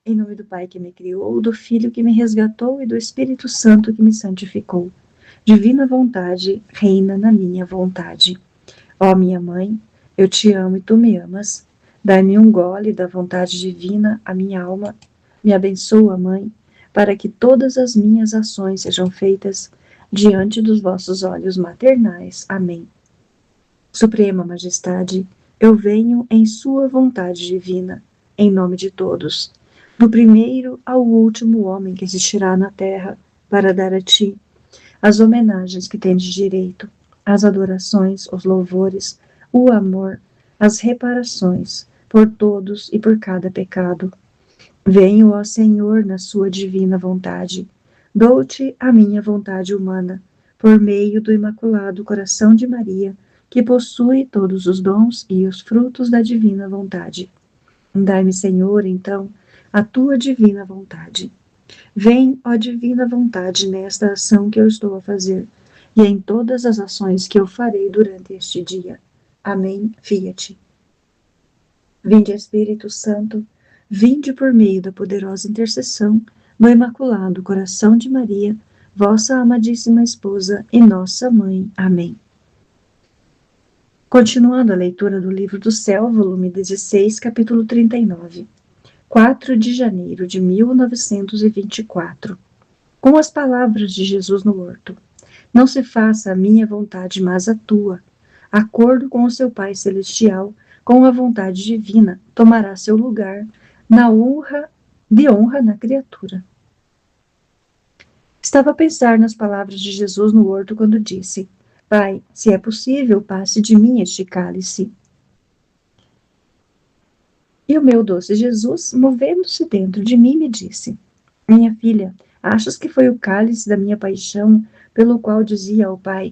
Em nome do Pai que me criou, do Filho que me resgatou e do Espírito Santo que me santificou. Divina vontade, reina na minha vontade. Ó minha mãe, eu te amo e tu me amas. Dai-me um gole da vontade divina, a minha alma. Me abençoa, mãe, para que todas as minhas ações sejam feitas diante dos vossos olhos maternais. Amém. Suprema Majestade, eu venho em sua vontade divina, em nome de todos, do primeiro ao último homem que existirá na terra, para dar a ti as homenagens que tendes direito, as adorações, os louvores, o amor, as reparações, por todos e por cada pecado. Venho, ó Senhor, na sua divina vontade, dou-te a minha vontade humana, por meio do Imaculado Coração de Maria, que possui todos os dons e os frutos da divina vontade. Dai-me, Senhor, então, a tua divina vontade. Vem, ó divina vontade, nesta ação que eu estou a fazer, e em todas as ações que eu farei durante este dia. Amém. Fiat. Vinde, Espírito Santo, vinde por meio da poderosa intercessão do Imaculado Coração de Maria, vossa amadíssima esposa e nossa mãe. Amém. Continuando a leitura do Livro do Céu, volume 16, capítulo 39. 4 de janeiro de 1924. Com as palavras de Jesus no horto: não se faça a minha vontade, mas a tua. Acordo com o seu Pai Celestial, com a vontade divina, tomará seu lugar na honra na criatura. Estava a pensar nas palavras de Jesus no horto quando disse: Pai, se é possível, passe de mim este cálice. E o meu doce Jesus, movendo-se dentro de mim, me disse: Minha filha, achas que foi o cálice da minha paixão, pelo qual dizia ao Pai: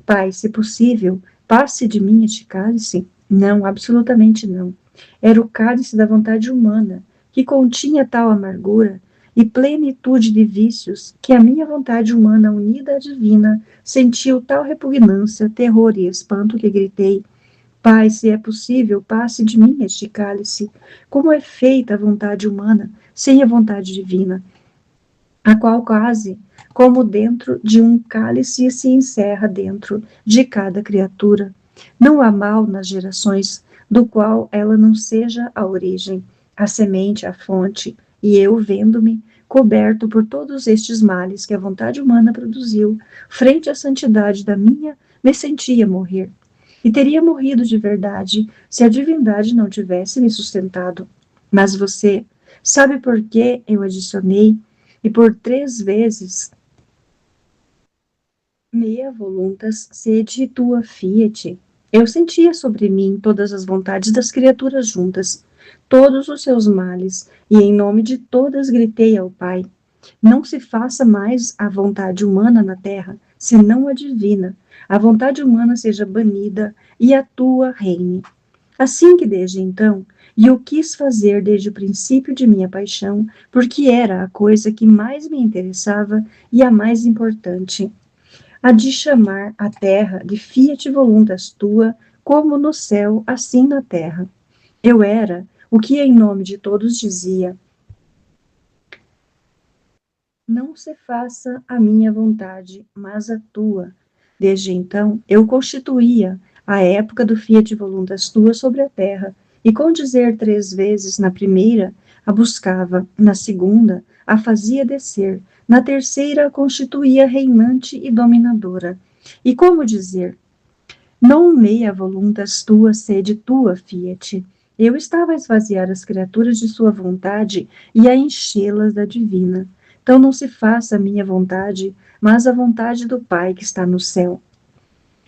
Pai, se possível, passe de mim este cálice? Não, absolutamente não. Era o cálice da vontade humana, que continha tal amargura e plenitude de vícios, que a minha vontade humana, unida à divina, sentiu tal repugnância, terror e espanto que gritei: Pai, se é possível, passe de mim este cálice. Como é feita a vontade humana sem a vontade divina, a qual quase como dentro de um cálice se encerra dentro de cada criatura. Não há mal nas gerações do qual ela não seja a origem, a semente, a fonte, e eu, vendo-me coberto por todos estes males que a vontade humana produziu, frente à santidade da minha, me sentia morrer. E teria morrido de verdade se a divindade não tivesse me sustentado. Mas você sabe por que eu adicionei, e por 3 vezes, mea voluntas sede tua fiat. Eu sentia sobre mim todas as vontades das criaturas juntas, todos os seus males, e em nome de todas gritei ao Pai: não se faça mais a vontade humana na terra, senão a divina. A vontade humana seja banida e a tua reine. Assim que desde então, e eu quis fazer desde o princípio de minha paixão, porque era a coisa que mais me interessava e a mais importante, a de chamar a terra de fiat voluntas tua, como no céu, assim na terra. Eu era o que em nome de todos dizia: não se faça a minha vontade, mas a tua. Desde então, eu constituía a época do fiat voluntas tua sobre a terra, e com dizer 3 vezes na primeira, a buscava, na segunda, a fazia descer, na terceira, a constituía reinante e dominadora. E como dizer: non mea voluntas tua sede tua fiat. Eu estava a esvaziar as criaturas de sua vontade e a enchê-las da divina. Então não se faça a minha vontade, mas a vontade do Pai que está no céu.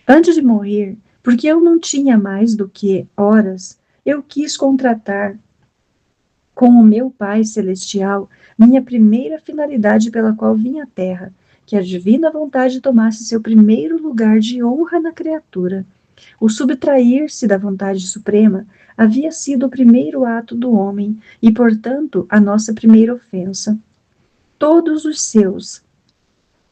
Antes de morrer, porque eu não tinha mais do que horas, eu quis contratar com o meu Pai Celestial minha primeira finalidade pela qual vim à Terra, que a divina vontade tomasse seu primeiro lugar de honra na criatura. O subtrair-se da vontade suprema havia sido o primeiro ato do homem e, portanto, a nossa primeira ofensa. Todos os seus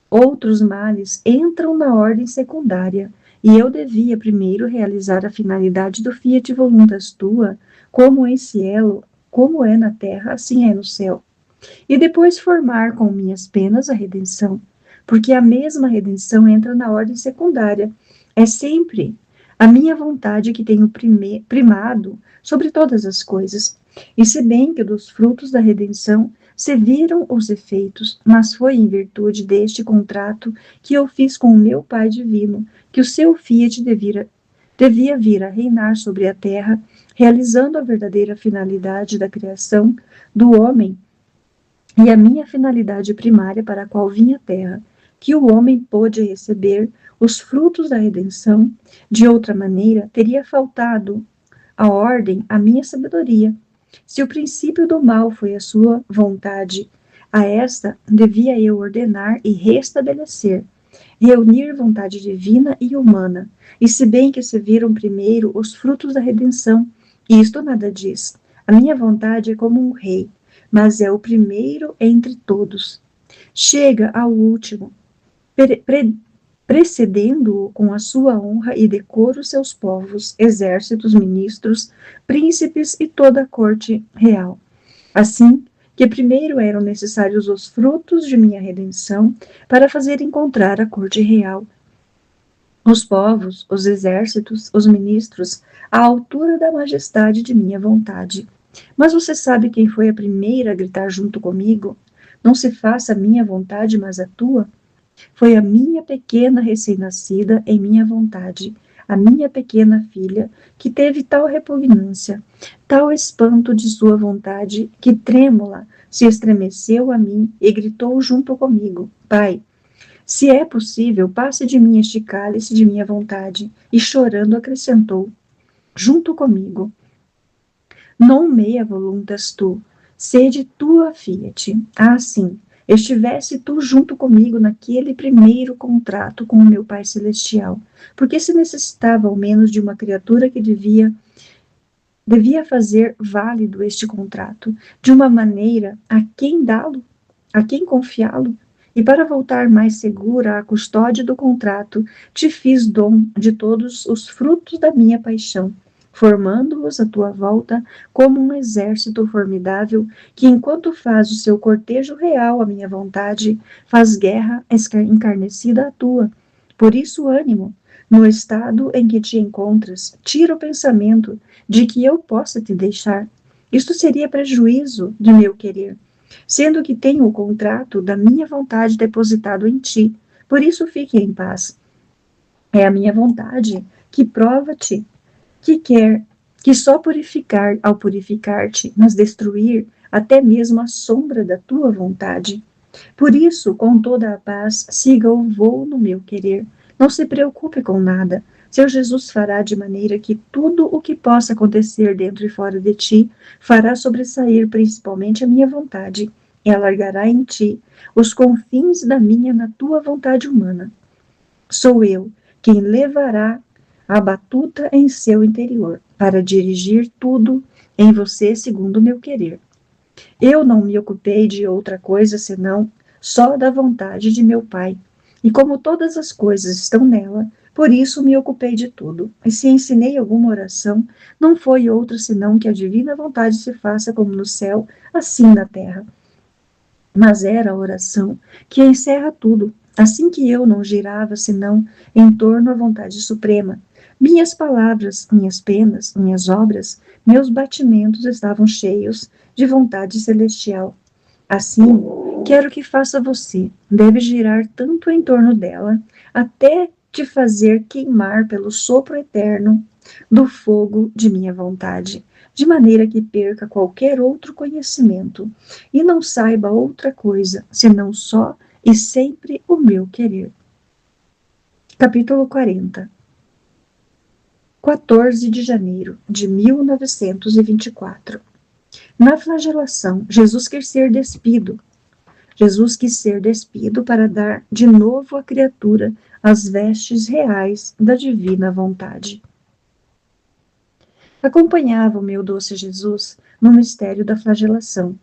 outros males entram na ordem secundária, e eu devia primeiro realizar a finalidade do fiat voluntas tua, como esse elo como é na terra, assim é no céu. E depois formar com minhas penas a redenção, porque a mesma redenção entra na ordem secundária. É sempre a minha vontade que tem o primado sobre todas as coisas. E se bem que dos frutos da redenção se viram os efeitos, mas foi em virtude deste contrato que eu fiz com o meu Pai divino, que o seu Fiat devia vir a reinar sobre a terra, realizando a verdadeira finalidade da criação do homem e a minha finalidade primária para a qual vim à terra, que o homem pôde receber os frutos da redenção. De outra maneira, teria faltado a ordem à minha sabedoria. Se o princípio do mal foi a sua vontade, a esta devia eu ordenar e restabelecer, reunir vontade divina e humana. E se bem que se viram primeiro os frutos da redenção, isto nada diz. A minha vontade é como um rei, mas é o primeiro entre todos. Chega ao último, precedendo-o com a sua honra e decoro seus povos, exércitos, ministros, príncipes e toda a corte real. Assim que primeiro eram necessários os frutos de minha redenção para fazer encontrar a corte real, os povos, os exércitos, os ministros, à altura da majestade de minha vontade. Mas você sabe quem foi a primeira a gritar junto comigo? Não se faça a minha vontade, mas a tua? Foi a minha pequena recém-nascida em minha vontade, a minha pequena filha, que teve tal repugnância, tal espanto de sua vontade, que trêmula se estremeceu a mim e gritou junto comigo: Pai, se é possível, passe de mim este cálice de minha vontade. E chorando acrescentou, junto comigo: Non mea voluntas tu, sede tua fiat. Ah, sim, estivesse tu junto comigo naquele primeiro contrato com o meu Pai Celestial, porque se necessitava ao menos de uma criatura que devia fazer válido este contrato, de uma maneira a quem dá-lo, a quem confiá-lo. E para voltar mais segura à custódia do contrato, te fiz dom de todos os frutos da minha paixão, formando-os à tua volta como um exército formidável que, enquanto faz o seu cortejo real à minha vontade, faz guerra encarnecida à tua. Por isso, ânimo, no estado em que te encontras, tira o pensamento de que eu possa te deixar. Isto seria prejuízo de meu querer, sendo que tenho o contrato da minha vontade depositado em ti. Por isso fique em paz. É a minha vontade que prova-te que quer que só purificar ao purificar-te, mas destruir até mesmo a sombra da tua vontade. Por isso, com toda a paz, siga o voo no meu querer. Não se preocupe com nada. Seu Jesus fará de maneira que tudo o que possa acontecer dentro e fora de ti fará sobressair principalmente a minha vontade e alargará em ti os confins da minha na tua vontade humana. Sou eu quem levará a batuta em seu interior, para dirigir tudo em você segundo o meu querer. Eu não me ocupei de outra coisa senão só da vontade de meu Pai, e como todas as coisas estão nela, por isso me ocupei de tudo. E se ensinei alguma oração, não foi outra senão que a divina vontade se faça como no céu, assim na terra. Mas era a oração que encerra tudo, assim que eu não girava senão em torno à vontade suprema. Minhas palavras, minhas penas, minhas obras, meus batimentos estavam cheios de vontade celestial. Assim, quero que faça você. Deve girar tanto em torno dela, até te fazer queimar pelo sopro eterno do fogo de minha vontade, de maneira que perca qualquer outro conhecimento e não saiba outra coisa, senão só e sempre o meu querer. Capítulo 40. 14 de janeiro de 1924. Na flagelação, Jesus quis ser despido. Jesus quis ser despido para dar de novo à criatura as vestes reais da divina vontade. Acompanhava o meu doce Jesus no mistério da flagelação,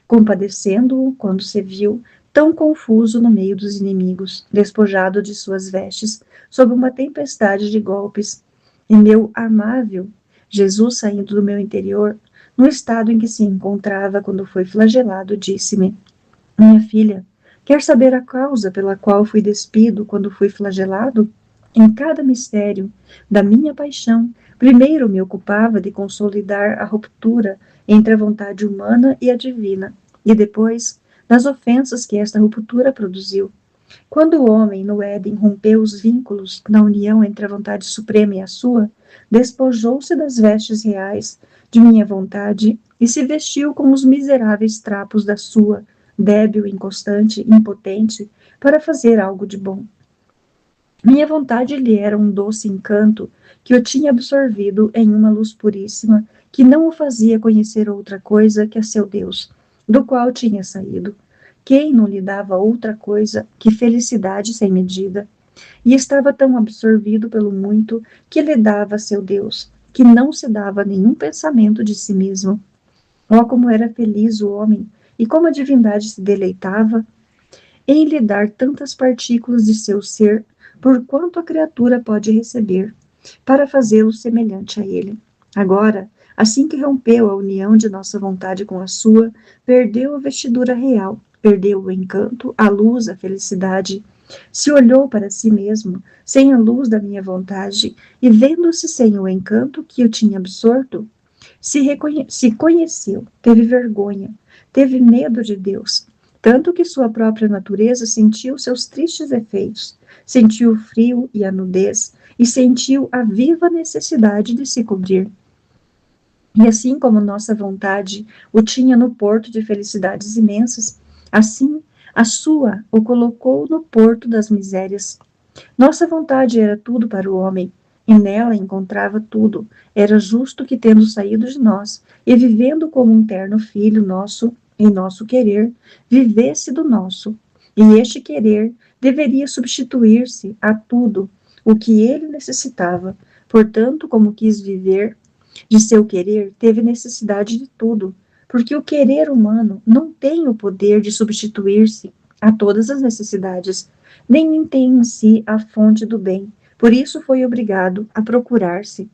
compadecendo-o quando se viu tão confuso no meio dos inimigos, despojado de suas vestes, sob uma tempestade de golpes. E meu amável Jesus, saindo do meu interior, no estado em que se encontrava quando foi flagelado, disse-me: Minha filha, quer saber a causa pela qual fui despido quando fui flagelado? Em cada mistério da minha paixão, primeiro me ocupava de consolidar a ruptura entre a vontade humana e a divina, e depois das ofensas que esta ruptura produziu. Quando o homem, no Éden, rompeu os vínculos na união entre a vontade suprema e a sua, despojou-se das vestes reais de minha vontade e se vestiu com os miseráveis trapos da sua, débil, inconstante, impotente, para fazer algo de bom. Minha vontade lhe era um doce encanto que o tinha absorvido em uma luz puríssima que não o fazia conhecer outra coisa que a seu Deus, do qual tinha saído. Quem não lhe dava outra coisa que felicidade sem medida? E estava tão absorvido pelo muito que lhe dava a seu Deus, que não se dava nenhum pensamento de si mesmo. Oh, como era feliz o homem, e como a divindade se deleitava em lhe dar tantas partículas de seu ser, por quanto a criatura pode receber, para fazê-lo semelhante a ele. Agora, assim que rompeu a união de nossa vontade com a sua, perdeu a vestidura real, perdeu o encanto, a luz, a felicidade. Se olhou para si mesmo, sem a luz da minha vontade, e vendo-se sem o encanto que o tinha absorto, se conheceu, teve vergonha, teve medo de Deus, tanto que sua própria natureza sentiu seus tristes efeitos, sentiu o frio e a nudez, e sentiu a viva necessidade de se cobrir. E assim como nossa vontade o tinha no porto de felicidades imensas, assim a sua o colocou no porto das misérias. Nossa vontade era tudo para o homem, e nela encontrava tudo. Era justo que, tendo saído de nós, e vivendo como um terno filho nosso, em nosso querer, vivesse do nosso. E este querer deveria substituir-se a tudo o que ele necessitava. Portanto, como quis viver de seu querer, teve necessidade de tudo, porque o querer humano não tem o poder de substituir-se a todas as necessidades, nem tem em si a fonte do bem. Por isso foi obrigado a procurar-se,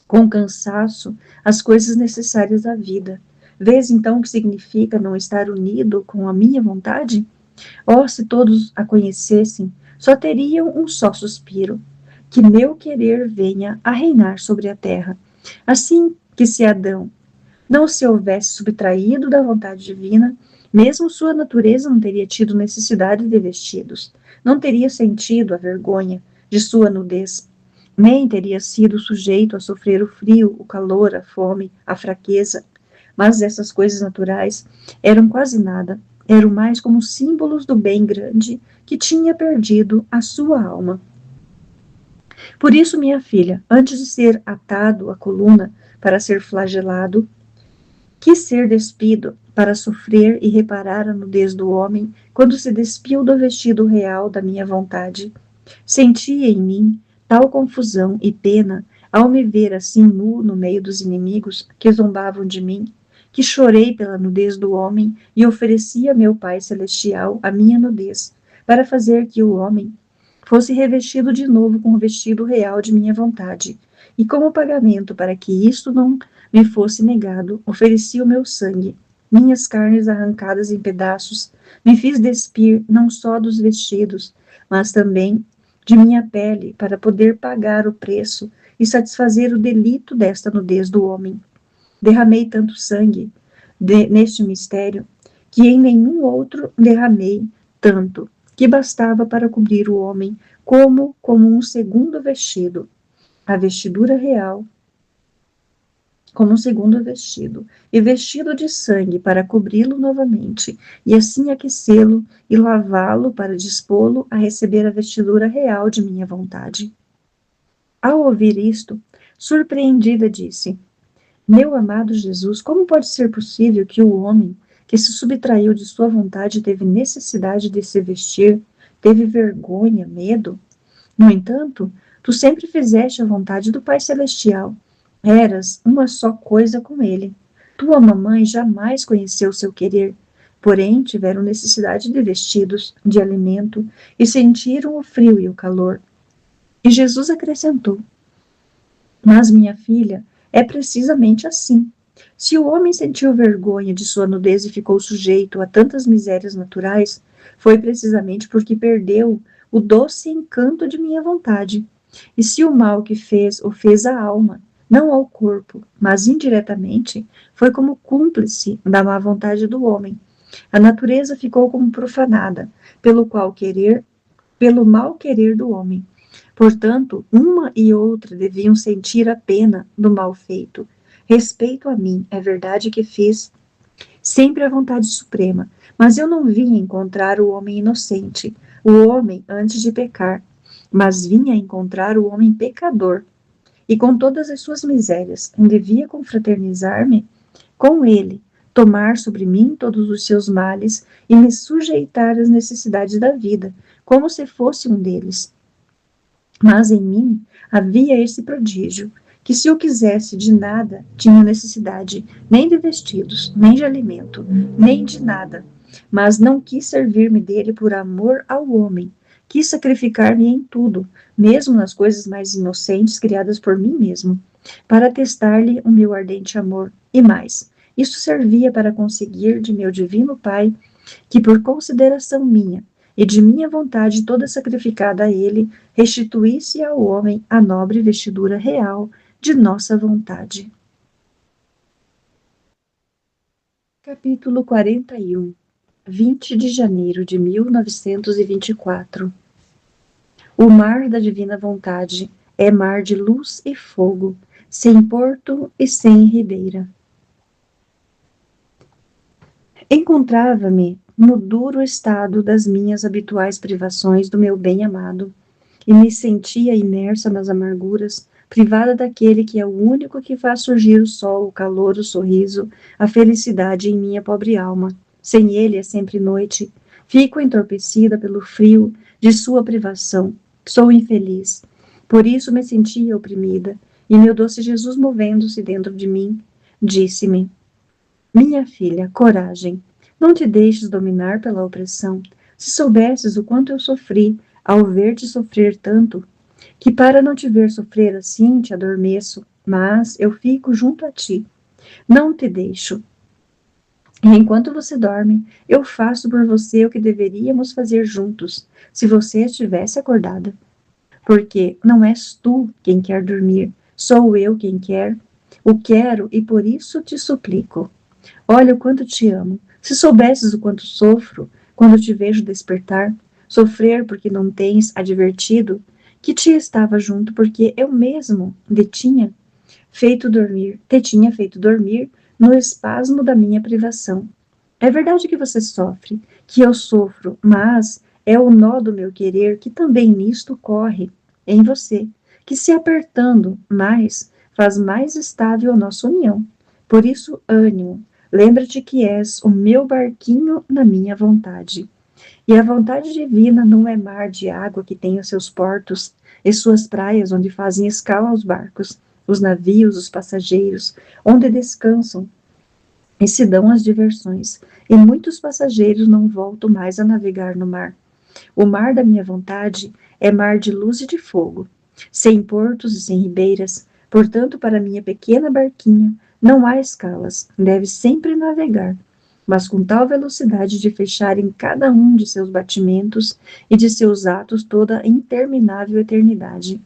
com cansaço, as coisas necessárias à vida. Vês então o que significa não estar unido com a minha vontade? Oh, se todos a conhecessem, só teriam um só suspiro: que meu querer venha a reinar sobre a terra. Assim que se Adão não se houvesse subtraído da vontade divina, mesmo sua natureza não teria tido necessidade de vestidos, não teria sentido a vergonha de sua nudez, nem teria sido sujeito a sofrer o frio, o calor, a fome, a fraqueza. Mas essas coisas naturais eram quase nada, eram mais como símbolos do bem grande que tinha perdido a sua alma. Por isso, minha filha, antes de ser atado à coluna para ser flagelado, quis ser despido para sofrer e reparar a nudez do homem quando se despiu do vestido real da minha vontade. Sentia em mim tal confusão e pena ao me ver assim nu no meio dos inimigos que zombavam de mim, que chorei pela nudez do homem e ofereci a meu Pai Celestial a minha nudez, para fazer que o homem fosse revestido de novo com o vestido real de minha vontade. E como pagamento para que isto não me fosse negado, ofereci o meu sangue, minhas carnes arrancadas em pedaços, me fiz despir não só dos vestidos, mas também de minha pele, para poder pagar o preço e satisfazer o delito desta nudez do homem. Derramei tanto sangue neste mistério, que em nenhum outro derramei tanto, que bastava para cobrir o homem como um segundo vestido, a vestidura real, como um segundo vestido, e vestido de sangue para cobri-lo novamente, e assim aquecê-lo e lavá-lo para dispô-lo a receber a vestidura real de minha vontade. Ao ouvir isto, surpreendida, disse: Meu amado Jesus, como pode ser possível que o homem que se subtraiu de sua vontade teve necessidade de se vestir, teve vergonha, medo? No entanto, tu sempre fizeste a vontade do Pai Celestial. Eras uma só coisa com ele. Tua mamãe jamais conheceu seu querer, porém tiveram necessidade de vestidos, de alimento, e sentiram o frio e o calor. E Jesus acrescentou: Mas, minha filha, é precisamente assim. Se o homem sentiu vergonha de sua nudez e ficou sujeito a tantas misérias naturais, foi precisamente porque perdeu o doce encanto de minha vontade. E se o mal que fez o fez à alma, não ao corpo, mas indiretamente, foi como cúmplice da má vontade do homem. A natureza ficou como profanada, pelo mal querer do homem. Portanto, uma e outra deviam sentir a pena do mal feito. Respeito a mim, é verdade que fiz sempre a vontade suprema, mas eu não vim encontrar o homem inocente, o homem antes de pecar, mas vinha encontrar o homem pecador. E com todas as suas misérias, devia confraternizar-me com ele, tomar sobre mim todos os seus males e me sujeitar às necessidades da vida, como se fosse um deles. Mas em mim havia esse prodígio, que se eu quisesse de nada, tinha necessidade, nem de vestidos, nem de alimento, nem de nada. Mas não quis servir-me dele por amor ao homem. Quis sacrificar-me em tudo, mesmo nas coisas mais inocentes criadas por mim mesmo, para testar-lhe o meu ardente amor. E mais, isso servia para conseguir de meu divino Pai que por consideração minha e de minha vontade toda sacrificada a ele, restituísse ao homem a nobre vestidura real de nossa vontade. Capítulo 41. 20 de janeiro de 1924. O mar da divina vontade é mar de luz e fogo, sem porto e sem ribeira. Encontrava-me no duro estado das minhas habituais privações do meu bem-amado, e me sentia imersa nas amarguras, privada daquele que é o único que faz surgir o sol, o calor, o sorriso, a felicidade em minha pobre alma. Sem ele é sempre noite. Fico entorpecida pelo frio de sua privação. Sou infeliz. Por isso me sentia oprimida, e meu doce Jesus, movendo-se dentro de mim, disse-me: minha filha, coragem. Não te deixes dominar pela opressão. Se soubesses o quanto eu sofri ao ver-te sofrer tanto, que para não te ver sofrer assim te adormeço, mas eu fico junto a ti. Não te deixo. E enquanto você dorme, eu faço por você o que deveríamos fazer juntos, se você estivesse acordada. Porque não és tu quem quer dormir, sou eu quem quer. O quero e por isso te suplico. Olha o quanto te amo. Se soubesses o quanto sofro quando te vejo despertar, sofrer porque não tens advertido que te estava junto porque eu mesmo te tinha feito dormir no espasmo da minha privação. É verdade que você sofre, que eu sofro, mas é o nó do meu querer que também nisto corre em você, que se apertando mais, faz mais estável a nossa união. Por isso, ânimo, lembra-te que és o meu barquinho na minha vontade. E a vontade divina não é mar de água que tem os seus portos e suas praias onde fazem escala os barcos, os navios, os passageiros, onde descansam e se dão as diversões, e muitos passageiros não voltam mais a navegar no mar. O mar da minha vontade é mar de luz e de fogo, sem portos e sem ribeiras, portanto, para minha pequena barquinha, não há escalas, deve sempre navegar, mas com tal velocidade de fechar em cada um de seus batimentos e de seus atos toda a interminável eternidade,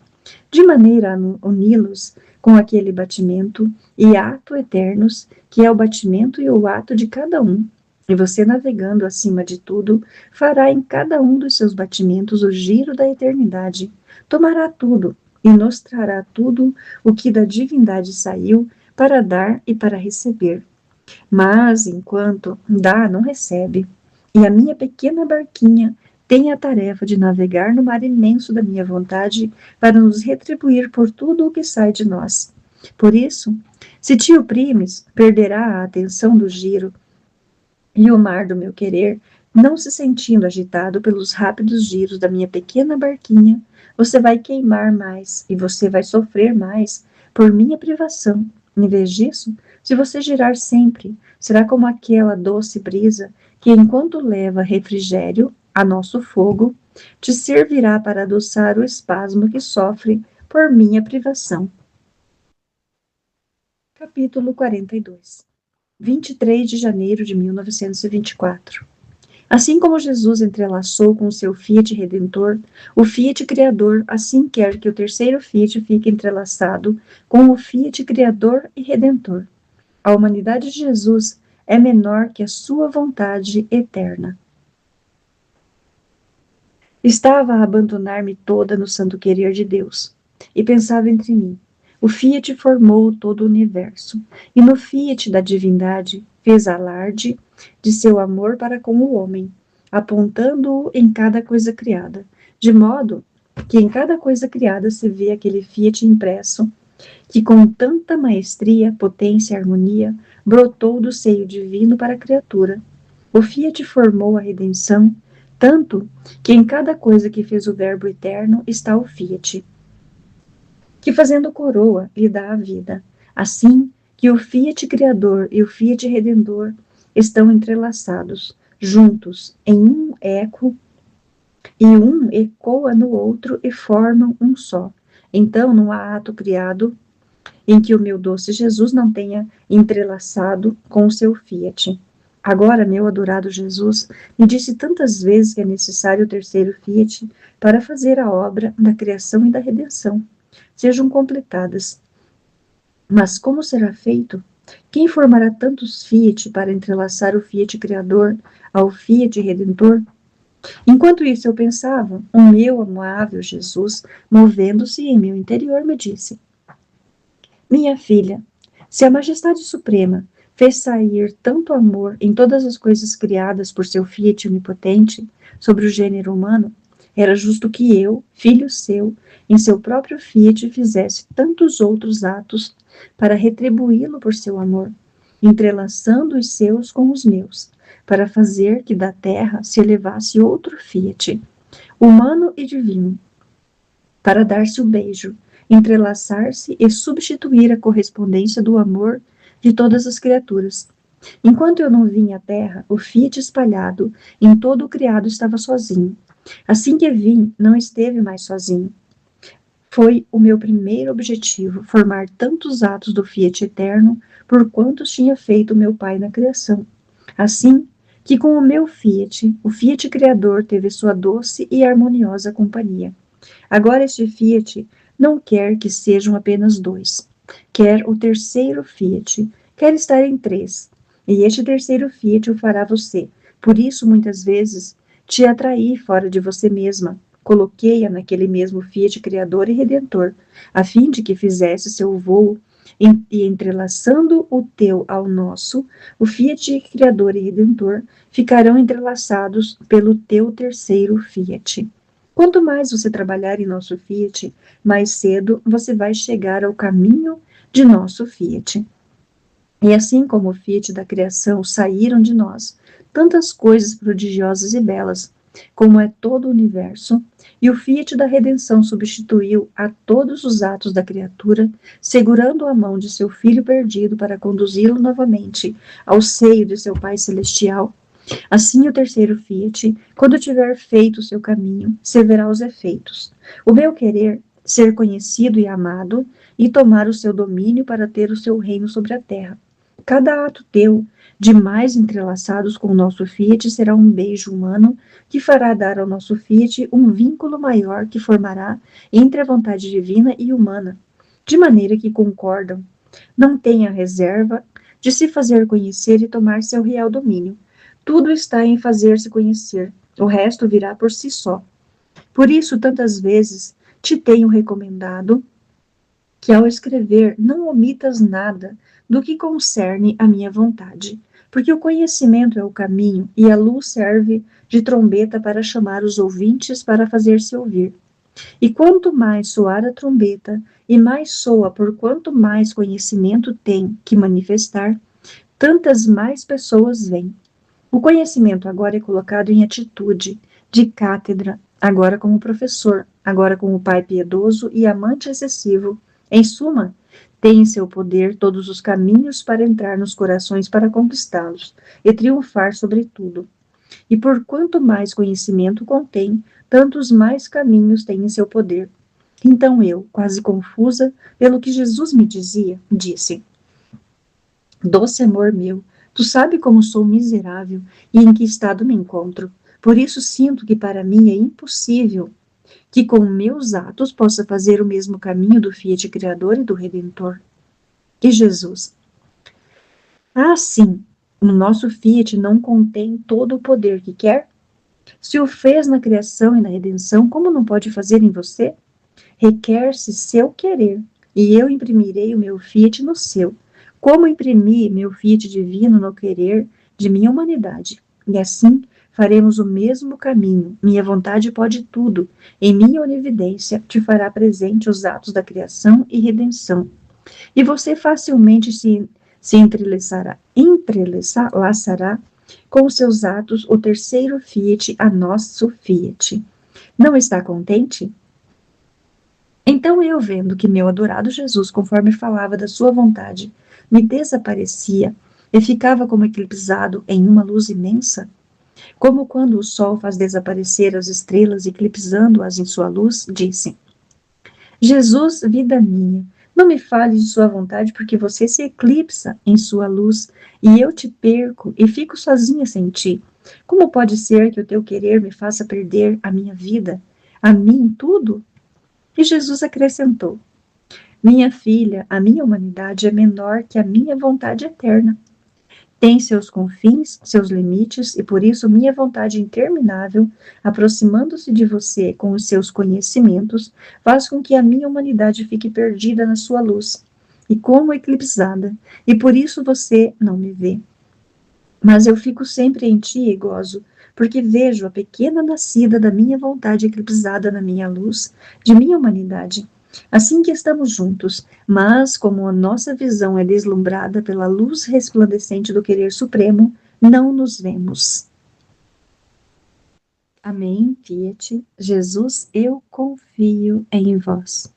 de maneira a uni-los com aquele batimento e ato eternos, que é o batimento e o ato de cada um. E você, navegando acima de tudo, fará em cada um dos seus batimentos o giro da eternidade, tomará tudo e nos trará tudo o que da divindade saiu para dar e para receber. Mas, enquanto dá, não recebe. E a minha pequena barquinha tem a tarefa de navegar no mar imenso da minha vontade para nos retribuir por tudo o que sai de nós. Por isso, se te oprimes, perderá a atenção do giro e o mar do meu querer, não se sentindo agitado pelos rápidos giros da minha pequena barquinha, você vai queimar mais e você vai sofrer mais por minha privação. Em vez disso, se você girar sempre, será como aquela doce brisa que, enquanto leva refrigério a nosso fogo, te servirá para adoçar o espasmo que sofre por minha privação. Capítulo 42. 23 de janeiro de 1924. Assim como Jesus entrelaçou com o seu Fiat Redentor, o Fiat Criador assim quer que o terceiro Fiat fique entrelaçado com o Fiat Criador e Redentor. A humanidade de Jesus é menor que a sua vontade eterna. Estava a abandonar-me toda no santo querer de Deus, e pensava entre mim. O Fiat formou todo o universo, e no Fiat da divindade fez alarde de seu amor para com o homem, apontando-o em cada coisa criada, de modo que em cada coisa criada se vê aquele Fiat impresso, que com tanta maestria, potência e harmonia brotou do seio divino para a criatura. O Fiat formou a redenção, tanto que em cada coisa que fez o Verbo eterno está o Fiat, que fazendo coroa lhe dá a vida. Assim que o Fiat Criador e o Fiat Redentor estão entrelaçados, juntos, em um eco, e um ecoa no outro e formam um só. Então não há ato criado em que o meu doce Jesus não tenha entrelaçado com o seu Fiat. Agora, meu adorado Jesus me disse tantas vezes que é necessário o terceiro Fiat para fazer a obra da criação e da redenção sejam completadas. Mas como será feito? Quem formará tantos Fiat para entrelaçar o Fiat Criador ao Fiat Redentor? Enquanto isso eu pensava, o meu amável Jesus, movendo-se em meu interior, me disse: minha filha, se a Majestade Suprema fez sair tanto amor em todas as coisas criadas por seu Fiat onipotente sobre o gênero humano, era justo que eu, filho seu, em seu próprio Fiat fizesse tantos outros atos para retribuí-lo por seu amor, entrelaçando os seus com os meus, para fazer que da terra se elevasse outro Fiat, humano e divino, para dar-se o beijo, entrelaçar-se e substituir a correspondência do amor de todas as criaturas. Enquanto eu não vim à terra, o Fiat espalhado em todo o criado estava sozinho. Assim que vim, não esteve mais sozinho. Foi o meu primeiro objetivo, formar tantos atos do Fiat eterno por quantos tinha feito meu Pai na criação. Assim que com o meu Fiat, o Fiat Criador teve sua doce e harmoniosa companhia. Agora este Fiat não quer que sejam apenas dois. Quer o terceiro Fiat. Quer estar em três. E este terceiro Fiat o fará você. Por isso, muitas vezes, te atraí fora de você mesma. Coloquei-a naquele mesmo Fiat Criador e Redentor, a fim de que fizesse seu voo e entrelaçando o teu ao nosso, o Fiat Criador e Redentor ficarão entrelaçados pelo teu terceiro Fiat. Quanto mais você trabalhar em nosso Fiat, mais cedo você vai chegar ao caminho de nosso Fiat. E assim como o Fiat da criação saíram de nós tantas coisas prodigiosas e belas, como é todo o universo, e o Fiat da redenção substituiu a todos os atos da criatura, segurando a mão de seu filho perdido para conduzi-lo novamente ao seio de seu Pai Celestial. Assim o terceiro Fiat, quando tiver feito o seu caminho, se verá os efeitos. O meu querer, ser conhecido e amado, e tomar o seu domínio para ter o seu reino sobre a terra. Cada ato teu, de mais entrelaçados com o nosso Fiat, será um beijo humano que fará dar ao nosso Fiat um vínculo maior que formará entre a vontade divina e humana, de maneira que concordam. Não tenha reserva de se fazer conhecer e tomar seu real domínio. Tudo está em fazer-se conhecer, o resto virá por si só. Por isso, tantas vezes, te tenho recomendado que ao escrever não omitas nada do que concerne a minha vontade, porque o conhecimento é o caminho e a luz serve de trombeta para chamar os ouvintes para fazer-se ouvir. E quanto mais soar a trombeta, e mais soa por quanto mais conhecimento tem que manifestar, tantas mais pessoas vêm. O conhecimento agora é colocado em atitude de cátedra, agora como professor, agora como pai piedoso e amante excessivo. Em suma, tem em seu poder todos os caminhos para entrar nos corações para conquistá-los e triunfar sobre tudo. E por quanto mais conhecimento contém, tantos mais caminhos tem em seu poder. Então eu, quase confusa pelo que Jesus me dizia, disse: Doce amor meu, tu sabe como sou miserável e em que estado me encontro. Por isso sinto que para mim é impossível que com meus atos possa fazer o mesmo caminho do Fiat Criador e do Redentor. E Jesus, sim, o nosso Fiat não contém todo o poder que quer? Se o fez na criação e na redenção, como não pode fazer em você? Requer-se seu querer, e eu imprimirei o meu Fiat no seu, como imprimi meu Fiat divino no querer de minha humanidade. E assim faremos o mesmo caminho. Minha vontade pode tudo. Em minha onividência te fará presente os atos da criação e redenção. E você facilmente se entrelaçará com os seus atos o terceiro Fiat a nosso Fiat. Não está contente? Então eu, vendo que meu adorado Jesus, conforme falava da sua vontade, me desaparecia e ficava como eclipsado em uma luz imensa, como quando o sol faz desaparecer as estrelas, eclipsando-as em sua luz, disse: Jesus, vida minha, não me fale de sua vontade, porque você se eclipsa em sua luz, e eu te perco e fico sozinha sem ti. Como pode ser que o teu querer me faça perder a minha vida, a mim tudo? E Jesus acrescentou: minha filha, a minha humanidade é menor que a minha vontade eterna. Tem seus confins, seus limites, e por isso minha vontade interminável, aproximando-se de você com os seus conhecimentos, faz com que a minha humanidade fique perdida na sua luz, e como eclipsada, e por isso você não me vê. Mas eu fico sempre em ti e gozo, porque vejo a pequena nascida da minha vontade eclipsada na minha luz, de minha humanidade. Assim que estamos juntos, mas como a nossa visão é deslumbrada pela luz resplandecente do querer supremo, não nos vemos. Amém, Fiat. Jesus, eu confio em vós.